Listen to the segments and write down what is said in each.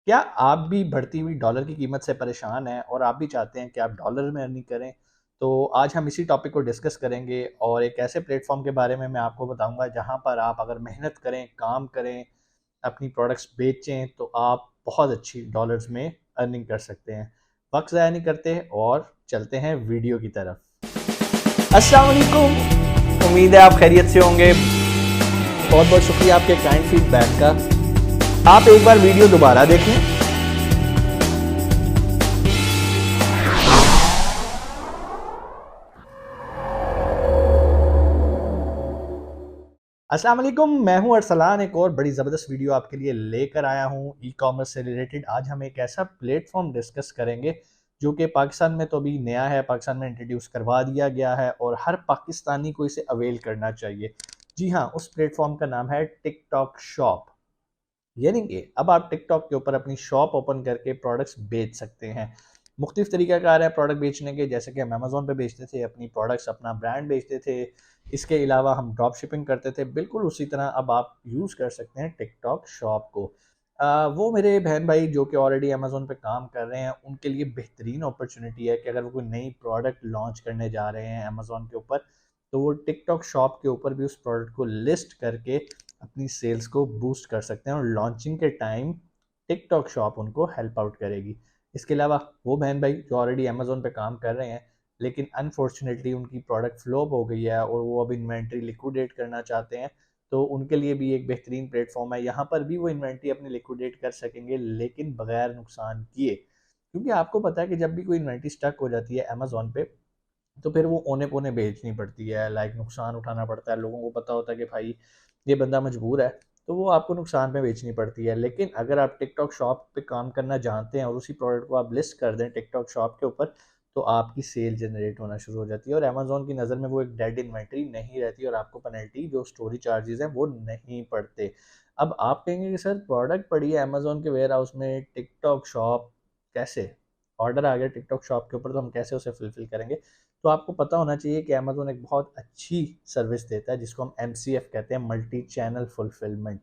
क्या आप भी बढ़ती हुई डॉलर की कीमत से परेशान हैं और आप भी चाहते हैं कि आप डॉलर में अर्निंग करें? तो आज हम इसी टॉपिक को डिस्कस करेंगे और एक ऐसे प्लेटफ़ॉर्म के बारे में मैं आपको बताऊँगा जहाँ पर आप अगर मेहनत करें, काम करें, अपनी प्रोडक्ट्स बेचें तो आप बहुत अच्छी डॉलर्स में अर्निंग कर सकते हैं। वक़्त ज़ाया नहीं करते और चलते हैं वीडियो की तरफ। अस्सलाम वालेकुम, उम्मीद है आप खैरियत से होंगे। बहुत बहुत शुक्रिया आपके काइंड फीडबैक का। आप एक बार वीडियो दोबारा देखें। अस्सलाम वालेकुम, मैं हूं अरसलान। एक और बड़ी ज़बरदस्त वीडियो आपके लिए लेकर आया हूं ई कॉमर्स से रिलेटेड। आज हम एक ऐसा प्लेटफॉर्म डिस्कस करेंगे जो कि पाकिस्तान में तो अभी नया है, पाकिस्तान में इंट्रोड्यूस करवा दिया गया है और हर पाकिस्तानी को इसे अवेल करना चाहिए। जी हाँ, उस प्लेटफॉर्म का नाम है टिकटॉक शॉप। यानी कि अब आप टिकटॉक के ऊपर अपनी शॉप ओपन करके प्रोडक्ट्स बेच सकते हैं। मुख्तलिफ तरीक़ाकार है प्रोडक्ट बेचने के, जैसे कि हम अमेज़न पे बेचते थे अपनी प्रोडक्ट्स, अपना ब्रांड बेचते थे। इसके अलावा हम ड्रॉप शिपिंग करते थे। बिल्कुल उसी तरह अब आप यूज़ कर सकते हैं टिकटॉक शॉप को। वो मेरे बहन भाई जो कि ऑलरेडी अमेज़न पे काम कर रहे हैं, उनके लिए बेहतरीन अपॉर्चुनिटी है कि अगर वो कोई नई प्रोडक्ट लॉन्च करने जा रहे हैं अमेज़न के ऊपर, तो वो टिकटॉक शॉप के ऊपर भी उस प्रोडक्ट को लिस्ट करके अपनी सेल्स को बूस्ट कर सकते हैं और लॉन्चिंग के टाइम टिकटॉक शॉप उनको हेल्प आउट करेगी। इसके अलावा वो बहन भाई जो ऑलरेडी अमेज़न पे काम कर रहे हैं, लेकिन अनफॉर्चुनेटली उनकी प्रोडक्ट फ्लॉप हो गई है और वो अब इन्वेंट्री लिक्विडेट करना चाहते हैं, तो उनके लिए भी एक बेहतरीन प्लेटफॉर्म है। यहाँ पर भी वो इन्वेंट्री अपनी लिक्विडेट कर सकेंगे, लेकिन बगैर नुकसान किए। क्योंकि आपको पता है कि जब भी कोई इन्वेंट्री स्टक हो जाती है अमेज़न पे, तो फिर वो औने-पौने बेचनी पड़ती है, लाइक नुकसान उठाना पड़ता है। लोगों को पता होता है कि भाई ये बंदा मजबूर है, तो वो आपको नुकसान में बेचनी पड़ती है। लेकिन अगर आप टिकटॉक शॉप पे काम करना जानते हैं और उसी प्रोडक्ट को आप लिस्ट कर दें टिकटॉक शॉप के ऊपर, तो आपकी सेल जनरेट होना शुरू हो जाती है और अमेज़न की नज़र में वो एक डेड इन्वेंटरी नहीं रहती और आपको पेनल्टी जो स्टोरेज चार्जेज़ हैं वो नहीं पड़ते। अब आप कहेंगे कि सर प्रोडक्ट पड़ी है अमेज़न के वेयरहाउस में, टिकटॉक शॉप कैसे? ऑर्डर आ गया टिकटॉक शॉप के ऊपर तो हम कैसे उसे फुलफ़िल करेंगे? तो आपको पता होना चाहिए कि अमेज़न एक बहुत अच्छी सर्विस देता है जिसको हम एमसीएफ कहते हैं, मल्टी चैनल फुलफिलमेंट।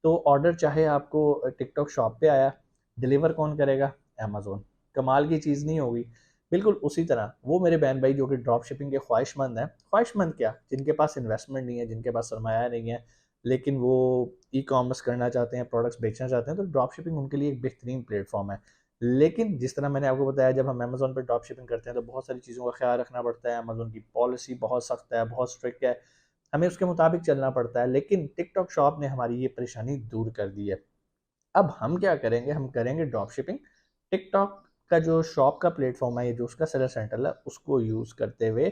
तो ऑर्डर चाहे आपको टिकटॉक शॉप पे आया, डिलीवर कौन करेगा? अमेज़न। कमाल की चीज़ नहीं होगी? बिल्कुल उसी तरह वो मेरे बहन भाई जो कि ड्रॉप शिपिंग के ख्वाहिशमंद हैं, ख्वाहिशमंद क्या, जिनके पास इन्वेस्टमेंट नहीं है, जिनके पास सरमाया नहीं है, लेकिन वो ई-कॉमर्स करना चाहते हैं, प्रोडक्ट्स बेचना चाहते हैं, तो ड्रॉप शिपिंग उनके लिए एक बेहतरीन प्लेटफ़ॉर्म है। लेकिन जिस तरह मैंने आपको बताया, जब हम अमेज़न पे ड्रॉप शिपिंग करते हैं तो बहुत सारी चीज़ों का ख्याल रखना पड़ता है। अमेज़न की पॉलिसी बहुत सख्त है, बहुत स्ट्रिक्ट है, हमें उसके मुताबिक चलना पड़ता है। लेकिन टिकटॉक शॉप ने हमारी ये परेशानी दूर कर दी है। अब हम क्या करेंगे, हम करेंगे ड्रॉप शिपिंग। टिकटॉक का जो शॉप का प्लेटफॉर्म है, ये जो उसका सेलर सेंटर है, उसको यूज़ करते हुए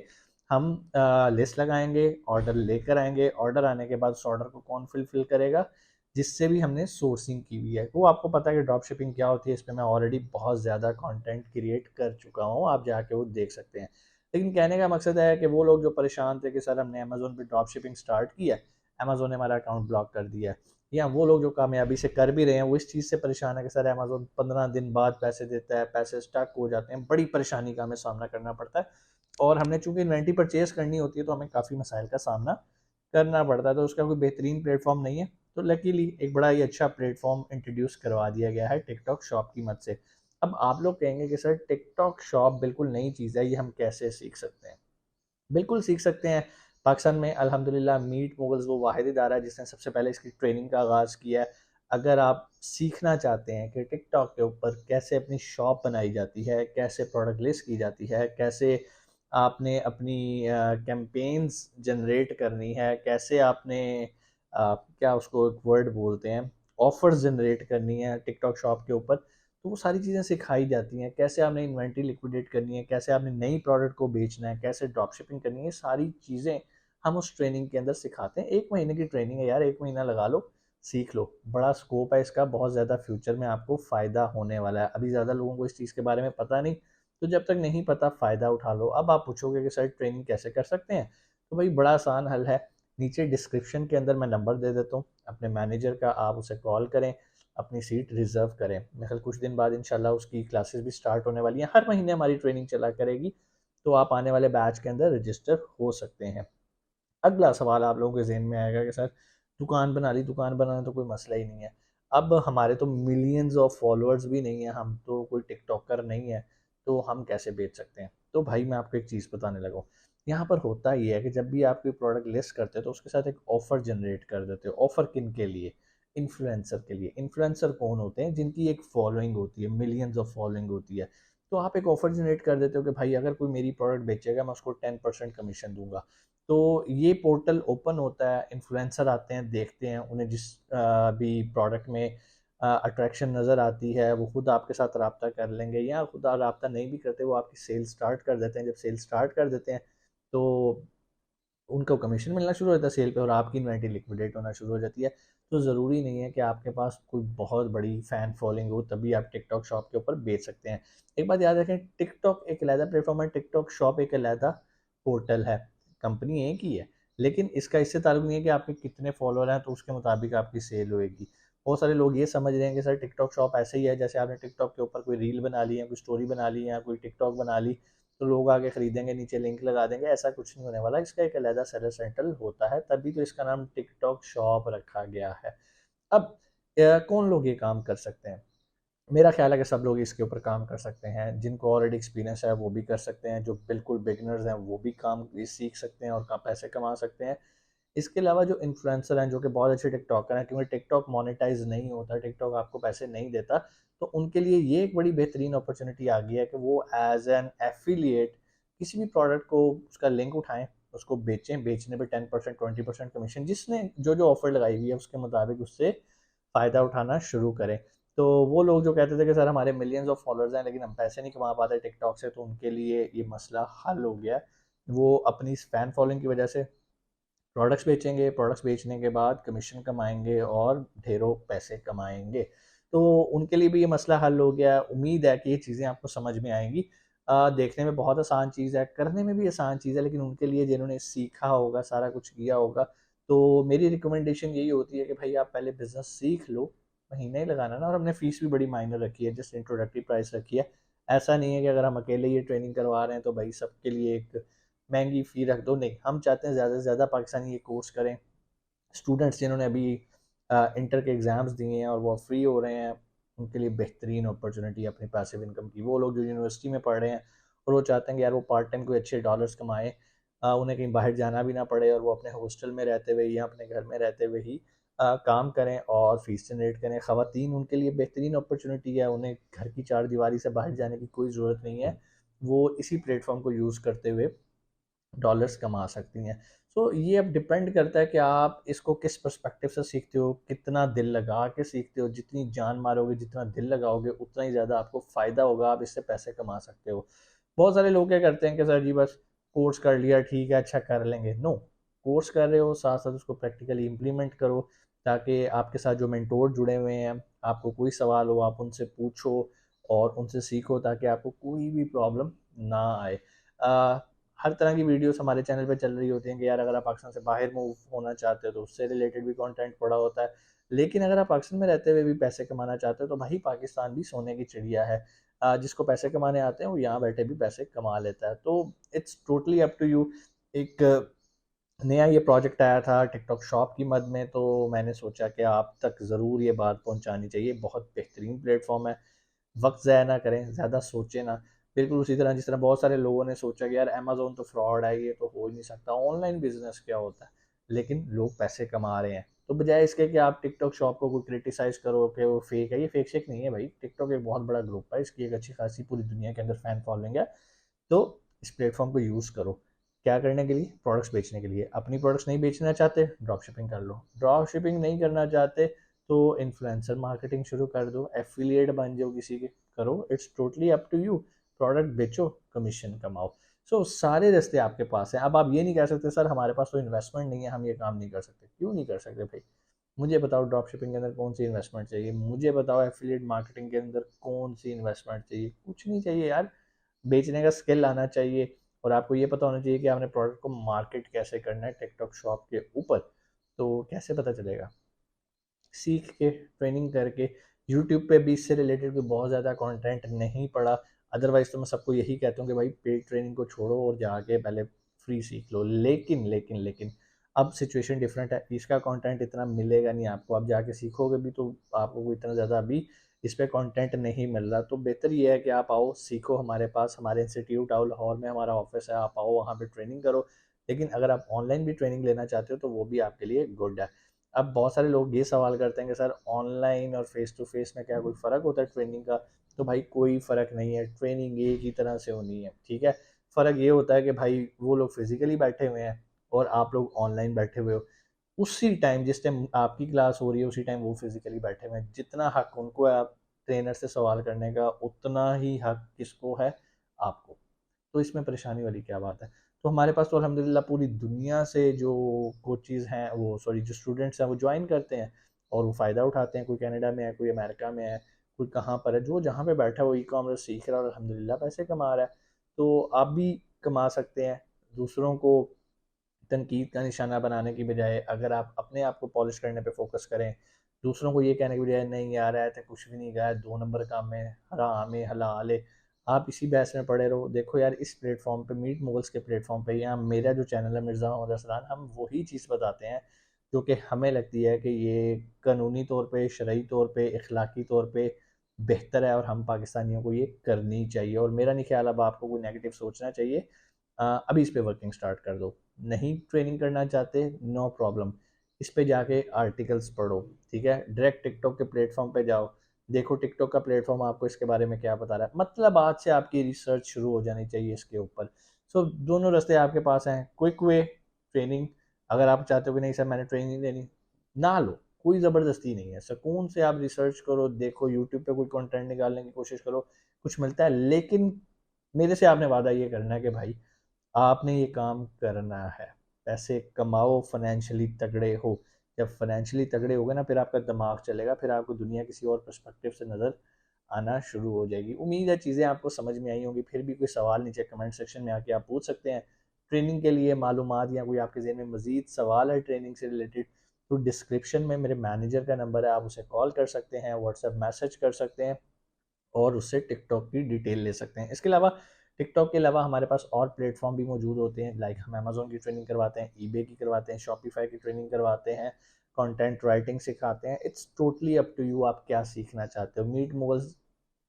हम लिस्ट लगाएंगे, ऑर्डर लेकर आएंगे। ऑर्डर आने के बाद उस ऑर्डर को कौन फिलफिल करेगा, जिससे भी हमने सोर्सिंग की हुई है। वो आपको पता है कि ड्रॉप शिपिंग क्या होती है, इस पर मैं ऑलरेडी बहुत ज़्यादा कंटेंट क्रिएट कर चुका हूँ, आप जाके वो देख सकते हैं। लेकिन कहने का मकसद है कि वो लोग जो परेशान थे कि सर हमने अमेजोन पे ड्रॉप शिपिंग स्टार्ट किया है, अमेजोन ने हमारा अकाउंट ब्लॉक कर दिया है, या वो लोग जो कामयाबी से कर भी रहे हैं वो इस चीज़ से परेशान है कि सर अमेज़न 15 दिन बाद पैसे देता है, पैसे स्टक हो जाते हैं, बड़ी परेशानी का हमें सामना करना पड़ता है। और हमने चूँकि इन्वेंटरी परचेज़ करनी होती है तो हमें काफ़ी मसाइल का सामना करना पड़ता है, तो उसका कोई बेहतरीन प्लेटफ़ॉर्म नहीं है। तो लकीली एक बड़ा ही अच्छा प्लेटफ़ॉर्म इंट्रोड्यूस करवा दिया गया है टिकटॉक शॉप की मदद से। अब आप लोग कहेंगे कि सर टिकटॉक शॉप बिल्कुल नई चीज़ है, ये हम कैसे सीख सकते हैं? बिल्कुल सीख सकते हैं। पाकिस्तान में अल्हम्दुलिल्लाह मीट मोगल्स वो वाहिद इदारा है जिसने सबसे पहले इसकी ट्रेनिंग का आगाज़ किया है। अगर आप सीखना चाहते हैं कि टिकटॉक के ऊपर कैसे अपनी शॉप बनाई जाती है, कैसे प्रोडक्ट लिस्ट की जाती है, कैसे आपने अपनी कैंपेन्स जनरेट करनी है, कैसे आपने क्या उसको एक वर्ड बोलते हैं, ऑफ़र्स जनरेट करनी है टिकटॉक शॉप के ऊपर, तो वो सारी चीज़ें सिखाई जाती हैं। कैसे आपने इन्वेंटरी लिक्विडेट करनी है, कैसे आपने नई प्रोडक्ट को बेचना है, कैसे ड्रॉप शिपिंग करनी है, ये सारी चीज़ें हम उस ट्रेनिंग के अंदर सिखाते हैं। 1 महीने की ट्रेनिंग है यार, 1 महीना लगा लो, सीख लो। बड़ा स्कोप है इसका, बहुत ज़्यादा फ्यूचर में आपको फ़ायदा होने वाला है। अभी ज़्यादा लोगों को इस चीज़ के बारे में पता नहीं, तो जब तक नहीं पता फ़ायदा उठा लो। अब आप पूछोगे कि सर ट्रेनिंग कैसे कर सकते हैं? तो भाई बड़ा आसान हल है, नीचे डिस्क्रिप्शन के अंदर मैं नंबर दे देता हूँ, अपने मैनेजर का, आप उसे कॉल करें, अपनी सीट रिज़र्व करें। मेरे ख़्याल कुछ दिन बाद इंशाल्लाह उसकी क्लासेस भी स्टार्ट होने वाली हैं। हर महीने हमारी ट्रेनिंग चला करेगी, तो आप आने वाले बैच के अंदर रजिस्टर हो सकते हैं। अगला सवाल आप लोगों के ज़हन में आएगा कि सर दुकान बना ली, दुकान बनाना तो कोई मसला ही नहीं है। अब हमारे तो मिलियंस ऑफ फॉलोअर्स भी नहीं है, हम तो कोई टिकटॉकर नहीं है, तो हम कैसे बेच सकते हैं? तो भाई मैं आपको एक चीज़ बताने लगा हूँ। यहाँ पर होता ये है कि जब भी आप कोई प्रोडक्ट लिस्ट करते हो तो उसके साथ एक ऑफ़र जनरेट कर देते हो। ऑफ़र किन के लिए? इन्फ्लुएंसर के लिए। इन्फ्लुएंसर कौन होते हैं? जिनकी एक फॉलोइंग होती है, मिलियंस ऑफ फॉलोइंग होती है। तो आप एक ऑफ़र जनरेट कर देते हो कि भाई अगर कोई मेरी प्रोडक्ट बेचेगा मैं उसको 10% कमीशन दूँगा। तो ये पोर्टल ओपन होता है, इन्फ्लुएंसर आते हैं, देखते हैं, उन्हें जिस भी प्रोडक्ट में अट्रैक्शन नज़र आती है वो खुद आपके साथ रब्ता कर लेंगे, या खुद रब्ता नहीं भी करते, वो आपकी सेल स्टार्ट कर देते हैं। जब सेल स्टार्ट कर देते हैं तो उनको कमीशन मिलना शुरू हो जाता है सेल पे, और आपकी इन्वेंटरी लिक्विडेट होना शुरू हो जाती है। तो ज़रूरी नहीं है कि आपके पास कोई बहुत बड़ी फ़ैन फॉलोइंग हो तभी आप टिकटॉक शॉप के ऊपर बेच सकते हैं। एक बात याद रखें, टिकटॉक एक अलहदा प्लेटफॉर्म है, टिकटॉक शॉप एक अलहदा पोर्टल है। कंपनी एक ही है, लेकिन इसका इससे ताल्लुक नहीं है कि आपके कितने फॉलोअर हैं तो उसके मुताबिक आपकी सेल होएगी। बहुत सारे लोग ये समझ रहे हैं कि सर टिकटॉक शॉप ऐसे ही है जैसे आपने टिकटॉक के ऊपर कोई रील बना ली है, कोई स्टोरी बना ली या कोई टिकटॉक बना ली तो लोग आगे खरीदेंगे, नीचे लिंक लगा देंगे। ऐसा कुछ नहीं होने वाला, इसका एक अलहदा सेलर सेंटर होता है, तभी तो इसका नाम टिकटॉक शॉप रखा गया है। अब कौन लोग ये काम कर सकते हैं? मेरा ख्याल है कि सब लोग इसके ऊपर काम कर सकते हैं। जिनको ऑलरेडी एक्सपीरियंस है वो भी कर सकते हैं, जो बिल्कुल बिगिनर्स हैं वो भी काम ये सीख सकते हैं और पैसे कमा सकते हैं। इसके अलावा जो इन्फ्लुएंसर हैं जो कि बहुत अच्छे टिकटॉकर हैं, क्योंकि टिकटॉक मोनेटाइज नहीं होता, टिकटॉक आपको पैसे नहीं देता, तो उनके लिए ये एक बड़ी बेहतरीन अपॉर्चुनिटी आ गई है कि वो एज एन एफिलिएट किसी भी प्रोडक्ट को उसका लिंक उठाएं, उसको बेचें, बेचने पे 10% 20% कमीशन, जिसने जो जो ऑफर लगाई हुई है उसके मुताबिक उससे फ़ायदा उठाना शुरू करें। तो वो लोग जो कहते थे कि सर हमारे मिलियंस ऑफ फॉलोअर्स हैं लेकिन हम पैसे नहीं कमा पाते टिकटॉक से, तो उनके लिए ये मसला हल हो गया है। वो अपनी इस फैन फॉलोइंग की वजह से प्रोडक्ट्स बेचेंगे, प्रोडक्ट्स बेचने के बाद कमीशन कमाएँगे और ढेरों पैसे कमाएँगे। तो उनके लिए भी ये मसला हल हो गया। उम्मीद है कि ये चीज़ें आपको समझ में आएँगी। देखने में बहुत आसान चीज़ है, करने में भी आसान चीज़ है, लेकिन उनके लिए जिन्होंने सीखा होगा, सारा कुछ किया होगा, तो मेरी रिकमेंडेशन यही होती है कि भई आप पहले बिज़नेस सीख लो, महीना ही लगाना ना, और हमने फ़ीस भी बड़ी माइनर रखी है, जस्ट इंट्रोडक्टरी प्राइस रखी है। ऐसा नहीं है कि अगर हम अकेले ये ट्रेनिंग करवा रहे हैं तो भई सबके लिए एक महंगी फ़ी रख दो, नहीं, हम चाहते हैं ज़्यादा से ज़्यादा पाकिस्तानी ये कोर्स करें। स्टूडेंट्स जिन्होंने अभी इंटर के एग्ज़ाम्स दिए हैं और वो फ्री हो रहे हैं, उनके लिए बेहतरीन अपॉर्चुनिटी है अपनी पैसिव इनकम की। वो लोग जो यूनिवर्सिटी में पढ़ रहे हैं और वो चाहते हैं कि यार वो पार्ट टाइम कोई अच्छे डॉलर्स कमाएँ, उन्हें कहीं बाहर जाना भी ना पड़े और वो अपने हॉस्टल में रहते हुए या अपने घर में रहते हुए ही काम करें और फ़ीस जनरेट करें। ख़वातीन, उनके लिए बेहतरीन अपॉर्चुनिटी है, उन्हें घर की चारदीवारी से बाहर जाने की कोई ज़रूरत नहीं है। वो इसी प्लेटफ़ॉर्म को यूज़ करते हुए डॉलर्स कमा सकती हैं। सो ये अब डिपेंड करता है कि आप इसको किस पर्सपेक्टिव से सीखते हो, कितना दिल लगा के सीखते हो। जितनी जान मारोगे, जितना दिल लगाओगे, उतना ही ज़्यादा आपको फ़ायदा होगा, आप इससे पैसे कमा सकते हो। बहुत सारे लोग क्या करते हैं कि सर जी बस कोर्स कर लिया, ठीक है, अच्छा कर लेंगे। नो, कोर्स कर रहे हो, साथ-साथ उसको प्रैक्टिकली इम्प्लीमेंट करो, ताकि आपके साथ जो मेंटोर जुड़े हुए हैं, आपको कोई सवाल हो, आप उनसे पूछो और उनसे सीखो, ताकि आपको कोई भी प्रॉब्लम ना आए। अ, हर तरह की वीडियोस हमारे चैनल पे चल रही होती हैं कि यार अगर आप पाकिस्तान से बाहर मूव होना चाहते हो तो उससे रिलेटेड भी कंटेंट पड़ा होता है। लेकिन अगर आप पाकिस्तान में रहते हुए भी पैसे कमाना चाहते हो तो भाई पाकिस्तान भी सोने की चिड़िया है। जिसको पैसे कमाने आते हैं वो यहाँ बैठे भी पैसे कमा लेता है। तो it's totally up to you. एक नया ये प्रोजेक्ट आया था टिकटॉक शॉप की मद में, तो मैंने सोचा कि आप तक ज़रूर ये बात पहुँचानी चाहिए। बहुत बेहतरीन प्लेटफ़ॉर्म है। वक़्त ज़ाया ना करें, ज़्यादा सोचें ना। बिल्कुल उसी तरह जिस तरह बहुत सारे लोगों ने सोचा कि यार अमेज़न तो फ्रॉड है, ये तो हो ही नहीं सकता, ऑनलाइन बिज़नेस क्या होता है? लेकिन लोग पैसे कमा रहे हैं। तो बजाय इसके कि आप टिकटॉक शॉप को कोई क्रिटिसाइज़ करो कि वो फेक है, ये फेक शेक नहीं है भाई। टिकटॉक एक बहुत बड़ा ग्रुप है, इसकी एक अच्छी खासी पूरी दुनिया के अंदर फैन फॉलोइंग है। तो इस प्लेटफ़ॉर्म को यूज़ करो। क्या करने के लिए? प्रोडक्ट्स बेचने के लिए। अपनी प्रोडक्ट्स नहीं बेचना चाहते? ड्रॉप शिपिंग कर लो। ड्रॉप शिपिंग नहीं करना चाहते? तो इन्फ्लुएंसर मार्केटिंग शुरू कर दो, एफिलिएट बन जाओ किसी के, करो। It's totally up to you. Product बेचो, कमीशन कमाओ। सो सारे रास्ते आपके पास हैं। अब आप ये नहीं कह सकते सर हमारे पास तो इन्वेस्टमेंट नहीं है, हम ये काम नहीं कर सकते। क्यों नहीं कर सकते भाई? मुझे बताओ ड्रॉप शिपिंग के अंदर कौन सी इन्वेस्टमेंट चाहिए? मुझे बताओ एफिलिएट मार्केटिंग के अंदर कौन सी इन्वेस्टमेंट चाहिए? कुछ नहीं चाहिए यार। बेचने का स्किल आना चाहिए और आपको ये पता होना चाहिए कि आपने प्रोडक्ट को मार्केट कैसे करना है टिकटॉक शॉप के ऊपर। तो कैसे पता चलेगा? सीख के, ट्रेनिंग करके। यूट्यूब पे भी इससे रिलेटेड कोई बहुत ज़्यादा कंटेंट नहीं पड़ा। अदरवाइज़ तो मैं सबको यही कहता हूँ कि भाई पेड ट्रेनिंग को छोड़ो और जाके पहले फ्री सीख लो। लेकिन अब सिचुएशन डिफरेंट है, इसका कंटेंट इतना मिलेगा नहीं आपको, आप जाके सीखोगे भी तो आपको इतना ज़्यादा अभी इस पे कंटेंट नहीं मिल रहा। तो बेहतर ये है कि आप आओ, सीखो हमारे पास, हमारे इंस्टीट्यूट आओ, लाहौर में हमारा ऑफिस है, आप आओ वहाँ पे ट्रेनिंग करो। लेकिन अगर आप ऑनलाइन भी ट्रेनिंग लेना चाहते हो तो वो भी आपके लिए गुड है। अब बहुत सारे लोग ये सवाल करते हैं कि सर ऑनलाइन और फेस टू फेस में क्या कोई फ़र्क होता है ट्रेनिंग का? तो भाई कोई फ़र्क नहीं है, ट्रेनिंग एक ही तरह से होनी है, ठीक है। फ़र्क ये होता है कि भाई वो लोग फिजिकली बैठे हुए हैं और आप लोग ऑनलाइन बैठे हुए हो। उसी टाइम जिस टाइम आपकी क्लास हो रही है उसी टाइम वो फिजिकली बैठे हुए हैं, जितना हक उनको है आप ट्रेनर से सवाल करने का, उतना ही हक किसको है? आपको। तो इसमें परेशानी वाली क्या बात है? तो हमारे पास तो अल्हम्दुलिल्लाह पूरी दुनिया से जो कोचेज़ हैं, वो सॉरी जो स्टूडेंट्स हैं वो ज्वाइन करते हैं और वो फ़ायदा उठाते हैं। कोई कनाडा में है, कोई अमेरिका में है, कोई कहाँ पर है, जो जहाँ पे बैठा है वो ई-कॉमर्स सीख रहा है और अल्हम्दुलिल्लाह पैसे कमा रहा है। तो आप भी कमा सकते हैं। दूसरों को तनकीद का निशाना बनाने की बजाय अगर आप अपने आप को पॉलिश करने पे फोकस करें, दूसरों को ये कहने की बजाय नहीं यार ऐसे कुछ भी नहीं गया, 2 नंबर काम है, हराम है, हलाल है, आप इसी बहस में पड़े रहो। देखो यार इस प्लेटफ़ॉर्म पे, मीट मोगल्स के प्लेटफ़ॉर्म पे या मेरा जो चैनल है मिर्ज़ा मोहम्मद अरसलान, हम वही चीज़ बताते हैं जो कि हमें लगती है कि ये कानूनी तौर पे, शरई तौर पे, इखलाकी तौर पे बेहतर है और हम पाकिस्तानियों को ये करनी चाहिए। और मेरा नहीं ख्याल अब आपको कोई नेगेटिव सोचना चाहिए। अभी इस पे वर्किंग स्टार्ट कर दो। नहीं ट्रेनिंग करना चाहते, नो प्रॉब्लम, इस पे जाके आर्टिकल्स पढ़ो, ठीक है। डायरेक्ट टिकटॉक के प्लेटफॉर्म पे जाओ, देखो टिकटॉक का प्लेटफॉर्म आपको इसके बारे में क्या बता रहा है, मतलब आज से आपकी रिसर्च शुरू हो जानी चाहिए इसके ऊपर। सो दोनों रास्ते आपके पास हैं। क्विक वे ट्रेनिंग, अगर आप चाहते हो कि नहीं सर मैंने ट्रेनिंग लेनी, ना लो, कोई ज़बरदस्ती नहीं है, सुकून से आप रिसर्च करो, देखो यूट्यूब पे कोई कंटेंट निकालने की कोशिश करो, कुछ मिलता है। लेकिन मेरे से आपने वादा ये करना है कि भाई आपने ये काम करना है, पैसे कमाओ, फाइनेंशियली तगड़े हो। जब फाइनेंशियली तगड़े हो गए ना, फिर आपका दिमाग चलेगा, फिर आपको दुनिया किसी और पर्सपेक्टिव से नज़र आना शुरू हो जाएगी। उम्मीद है चीज़ें आपको समझ में आई होंगी। फिर भी कोई सवाल नीचे कमेंट सेक्शन में आके आप पूछ सकते हैं। ट्रेनिंग के लिए मालूमात या कोई आपके ज़हन में मज़ीद सवाल है ट्रेनिंग से रिलेटेड, तो डिस्क्रिप्शन में मेरे मैनेजर का नंबर है, आप उसे कॉल कर सकते हैं, व्हाट्सएप मैसेज कर सकते हैं और उससे टिकटॉक की डिटेल ले सकते हैं। इसके अलावा टिकटॉक के अलावा हमारे पास और प्लेटफॉर्म भी मौजूद होते हैं, लाइक हम अमेजोन की ट्रेनिंग करवाते हैं, ईबे की करवाते हैं, शॉपिफाई की ट्रेनिंग करवाते हैं, कंटेंट राइटिंग सिखाते हैं। It's totally up to you, आप क्या सीखना चाहते हो। मीट मोगल्स,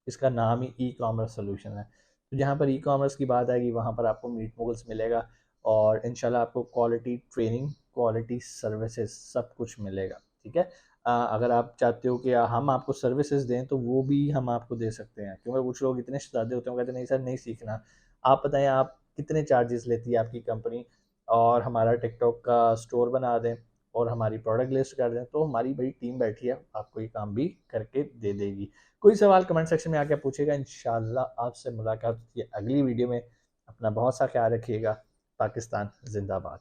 इसका नाम ही ई कॉमर्स सोल्यूशन है। तो जहाँ पर ई कॉमर्स की बात आएगी वहाँ पर आपको मीट मोगल्स मिलेगा और इंशाल्लाह आपको क्वालिटी ट्रेनिंग, क्वालिटी सर्विसेज सब कुछ मिलेगा, ठीक है। अगर आप चाहते हो कि हम आपको सर्विसेज दें तो वो भी हम आपको दे सकते हैं, क्योंकि कुछ लोग इतने शहजादे होते हैं, वो कहते हैं नहीं सर नहीं सीखना। आप बताएं आप कितने चार्जेस लेती है आपकी कंपनी, और हमारा टिकटॉक का स्टोर बना दें और हमारी प्रोडक्ट लिस्ट कर दें, तो हमारी बड़ी टीम बैठी है, आपको ये काम भी करके दे देगी। कोई सवाल कमेंट सेक्शन में आके पूछेगा, इंशाल्लाह आपसे मुलाकात होती है अगली वीडियो में। अपना बहुत सा ख्याल रखिएगा। पाकिस्तान जिंदाबाद।